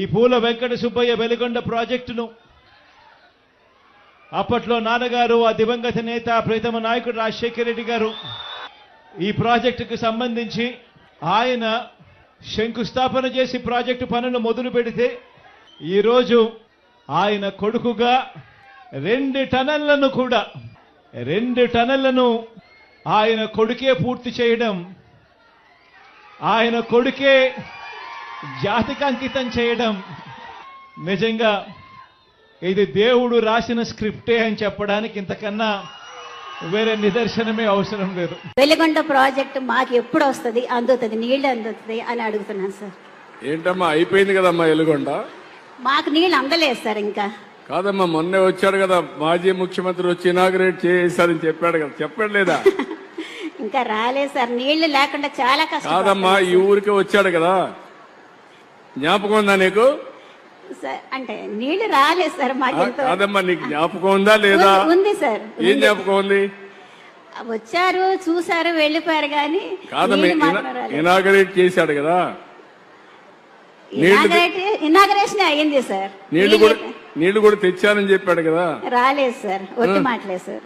ఈ పూల వెంకట సుబ్బయ్య వెలిగొండ ప్రాజెక్టును అప్పట్లో నాన్నగారు, ఆ దివంగత నేత ప్రీతమ నాయకుడు రాజశేఖర రెడ్డి గారు ఈ ప్రాజెక్టుకు సంబంధించి ఆయన శంకుస్థాపన చేసి ప్రాజెక్టు పనులు మొదలు పెడితే ఈరోజు ఆయన కొడుకుగా 2 టనళ్లను ఆయన కొడుకే పూర్తి చేయడం, ఆయన కొడుకే జాతికి అంకితం చేయడం నిజంగా ఇది దేవుడు రాసిన స్క్రిప్టే అని చెప్పడానికి ఇంతకన్నా వేరే నిదర్శనమే అవసరం లేదు. వెలిగొండ ప్రాజెక్టు మాకు ఎప్పుడు వస్తుంది, అందుతుంది, నీళ్లు అందుతుంది అని అడుగుతున్నాను సార్. ఏంటమ్మా అయిపోయింది కదమ్మా వెలిగొండ? మాకు నీళ్ళు అందలేదు సార్. ఇంకా కాదమ్మా, మొన్నే వచ్చాడు కదా మాజీ ముఖ్యమంత్రి, వచ్చి ఇనాగ్రేట్ చేశారని చెప్పాడు కదా, చెప్పాడు లేదా? ఇంకా రాలేదు సార్, నీళ్లు లేకుండా చాలా కష్టం. కాదమ్మా, ఈ ఊరికే వచ్చాడు కదా, జ్ఞాపకం ఉందా నీకు? సార్ అంటే నీళ్లు రాలేదు సార్ మాకు. కాదమ్మా, నీకు జ్ఞాపకం ఉందా లేదా? ఉంది సార్. ఏం జ్ఞాపకం ఉంది? వచ్చారు, చూసారు, వెళ్ళిపోయారు. కానీ కాదమ్మా, ఇనాగ్రేట్ చేశాడు కదా, ఇనాగరేషన్ అయ్యింది సార్. నీళ్లు కూడా తెచ్చానని చెప్పాడు కదా. రాలేదు సార్, ఒట్టి మాటలేదు సార్.